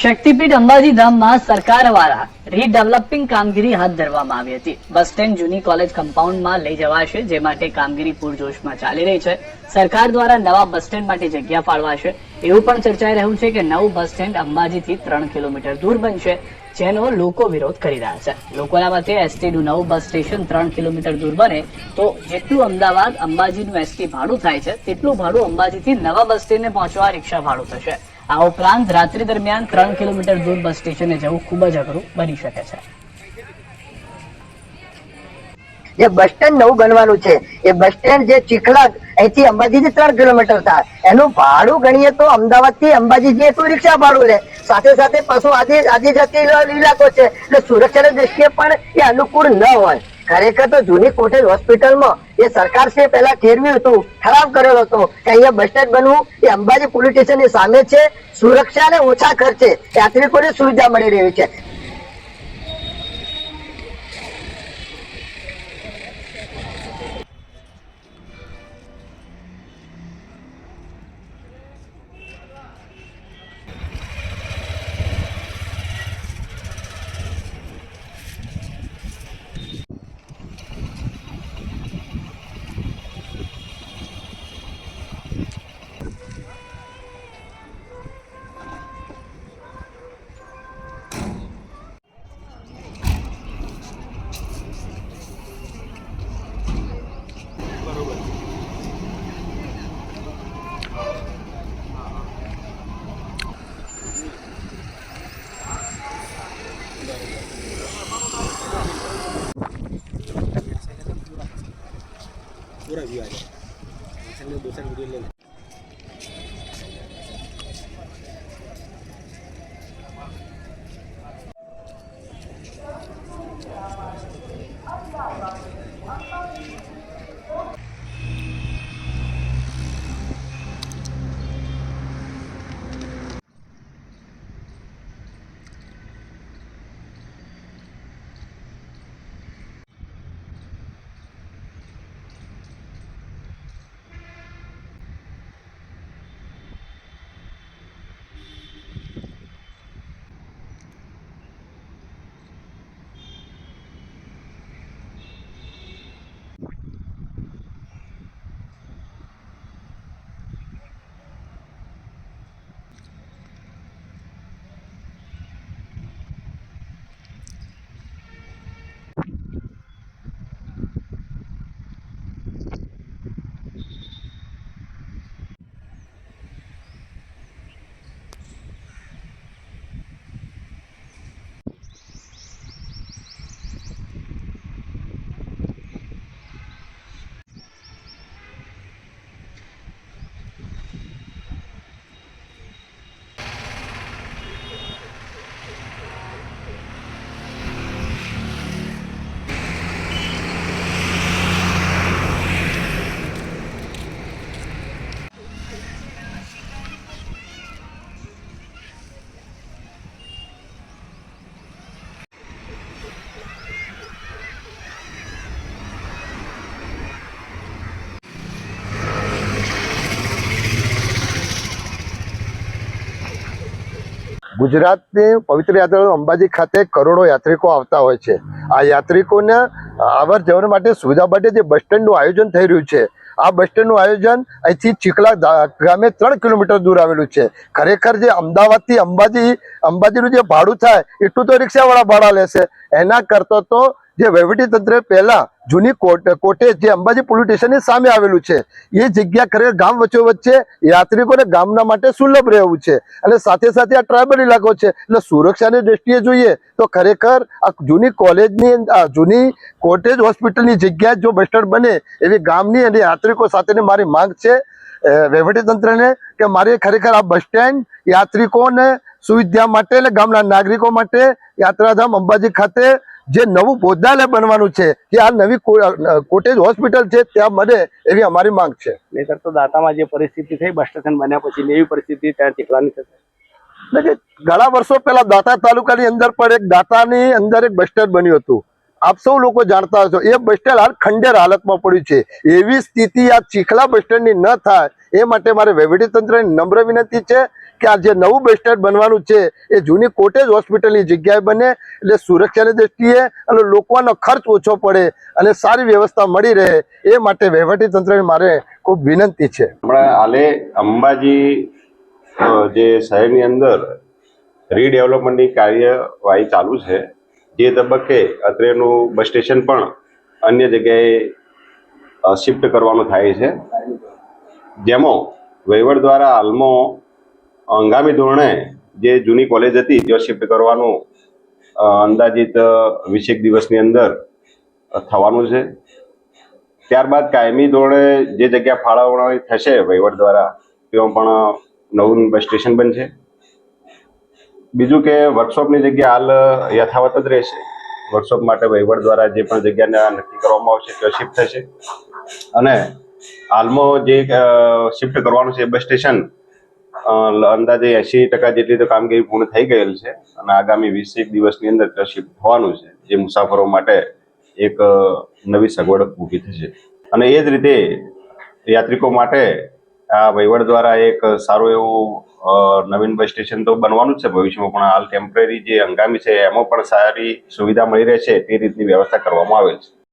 શક્તિપીઠ અંબાજી ધામમાં સરકાર દ્વારા રીડેવલપિંગ કામગીરી હાથ ધરવામાં આવી હતી। બસ સ્ટેન્ડ જૂની કોલેજ કમ્પાઉન્ડમાં લઈ જવાશે, જે માટે કામગીરી પૂરજોશમાં ચાલી રહી છે। સરકાર દ્વારા નવા બસ સ્ટેન્ડ માટે જગ્યા ફાળવાશે એવું પણ ચર્ચાઈ રહ્યું છે કે નવું બસ સ્ટેન્ડ અંબાજીથી 3 કિલોમીટર દૂર બનશે, જેનો લોકો વિરોધ કરી રહ્યા છે। લોકોના મતે એસટીનું નવું બસ સ્ટેશન 3 કિલોમીટર દૂર બને તો જેટલું અમદાવાદ અંબાજીનું એસટી ભાડું થાય છે તેટલું ભાડું અંબાજીથી નવા બસ સ્ટેન્ડને પહોંચવા રિક્ષા ભાડું થશે। આ ઉપરાંત રાત્રિ દરમિયાન 3 કિલોમીટર દૂર બસ સ્ટેશને જવું ખૂબ જ અઘરું બની શકે છે। જે બસ સ્ટેન્ડ નવું બનવાનું છે એ બસ સ્ટેન્ડ જે ચીખલા અહીંથી અંબાજીથી 3 કિલોમીટર થાય, એનું ભાડું ગણીએ તો અમદાવાદથી અંબાજી જઈએ તો રિક્ષા ભાડું લે, સાથે સાથે પાછું આદિજાતિ ઇલાકો છે એટલે સુરક્ષાની દ્રષ્ટિએ પણ એ અનુકૂળ ન હોય। ખરેખર તો જૂની કોટેજ હોસ્પિટલમાં એ સરકાર છે પહેલા ઠેરવ્યું હતું, ખરાબ કરેલો હતો કે અહીંયા બસ સ્ટેન્ડ બનવું એ અંબાજી પોલીસ સ્ટેશનની સામે છે, સુરક્ષા અને ઓછા ખર્ચે યાત્રિકોને સુવિધા મળી રહી છે। पूरा व्यू आ जाए, दूसरा वीडियो ले लें। ગુજરાતની પવિત્ર યાત્રાળુ અંબાજી ખાતે કરોડો યાત્રિકો આવતા હોય છે। આ યાત્રિકોને અવર જવર માટે સુવિધા માટે જે બસ સ્ટેન્ડનું આયોજન થઈ રહ્યું છે, આ બસ સ્ટેન્ડનું આયોજન અહીંથી ચીખલા ગામે 3 કિલોમીટર દૂર આવેલું છે। ખરેખર જે અમદાવાદથી અંબાજીનું જે ભાડું થાય એટલું તો રિક્ષાવાળા ભાડા લેશે, એના કરતાં તો જે વહીવટીતંત્રે પહેલા જૂની કોટેજ જે અંબાજી પોલીસ સ્ટેશનની સામે આવેલું છે એ જગ્યા ખરેખર ગામ વચ્ચે યાત્રિકોને ગામના માટે સુલભ રહેવું છે, અને સાથે સાથે આ ટ્રાયબલ ઇલાકો છે એટલે સુરક્ષાની દ્રષ્ટિએ જોઈએ તો ખરેખર આ જૂની કોલેજની જૂની કોટેજ હોસ્પિટલની જગ્યા જો બસ સ્ટેન્ડ બને એવી ગામની અને યાત્રિકો સાથેની મારી માંગ છે વહીવટીતંત્રને કે મારે ખરેખર આ બસ સ્ટેન્ડ યાત્રિકોને સુવિધા માટે એટલે ગામના નાગરિકો માટે યાત્રાધામ અંબાજી ખાતે જે નવું ભોજનાલય બનવાનું છે, જે આ નવી કોટેજ હોસ્પિટલ છે ત્યાં બને એવી અમારી માંગ છે। નહીતર તો દાતામાં જે પરિસ્થિતિ થઈ બસ સ્ટેશન બન્યા પછી એવી પરિસ્થિતિ ત્યાં ચીખલાની થશે। એટલે કે ઘણા વર્ષો પહેલા દાતા તાલુકાની અંદર પણ એક દાતાની અંદર એક બસ સ્ટેન્ડ બન્યું હતું, આપ સૌ લોકો જાણતા હશો। એ બસ સ્ટેન્ડ હાલ ખંડેર હાલતમાં પડ્યું છે। એવી સ્થિતિ આ ચીખલા બસ સ્ટેન્ડની ન થાય એ માટે મારે વહીવટીતંત્રની નમ્ર વિનંતી છે કે આ જે નવું બસ સ્ટેન્ડ બનવાનું છે એ જૂની કોટેજ હોસ્પિટલની જગ્યાએ બને, એટલે સુરક્ષાની દ્રષ્ટિએ અને લોકોનો ખર્ચ ઓછો પડે અને સારી વ્યવસ્થા મળી રહે એ માટે વહીવટીતંત્રને મારે ખૂબ વિનંતી છે. હમણાં હાલે અંબાજી જે શહેરની અંદર રીડેવલપમેન્ટની કાર્યવાહી ચાલુ છે. જે તબક્કે અત્રેનું બસ સ્ટેશન પણ અન્ય જગ્યાએ શિફ્ટ કરવાનું થાય છે, જેમાં વહીવટ દ્વારા હાલમાં હંગામી ધોરણે જે જૂની કોલેજ હતી ત્યાં શિફ્ટ કરવાનું અંદાજિત 20 દિવસની અંદર થવાનું છે. ત્યારબાદ કાયમી ધોરણે જે જગ્યા ફાળવણી થશે વહીવટ દ્વારા ત્યાં પણ નવું બસ સ્ટેશન બનશે. બીજું કે વર્કશોપની જગ્યા હાલ યથાવત જ રહેશે. વર્કશોપ માટે વહીવટ દ્વારા જે પણ જગ્યાને નક્કી કરવામાં આવશે ત્યાં શિફ્ટ થશે. અને હાલમાં જે શિફ્ટ કરવાનું છે બસ સ્ટેશન અંદાજે 80% જેટલી તો કામગીરી પૂર્ણ થઈ ગયેલ છે અને આગામી 20 દિવસની અંદર ત્યાં શિફ્ટ થવાનું છે, જે મુસાફરો માટે એક નવી સગવડ ઊભી થશે. અને એ જ રીતે યાત્રિકો માટે આ વહીવટ દ્વારા એક સારું એવું નવીન બસ સ્ટેશન તો બનવાનું જ છે ભવિષ્યમાં, પણ હાલ ટેમ્પરરી જે હંગામી છે એમાં પણ સારી સુવિધા મળી રહેશે તે રીતની વ્યવસ્થા કરવામાં આવેલ છે.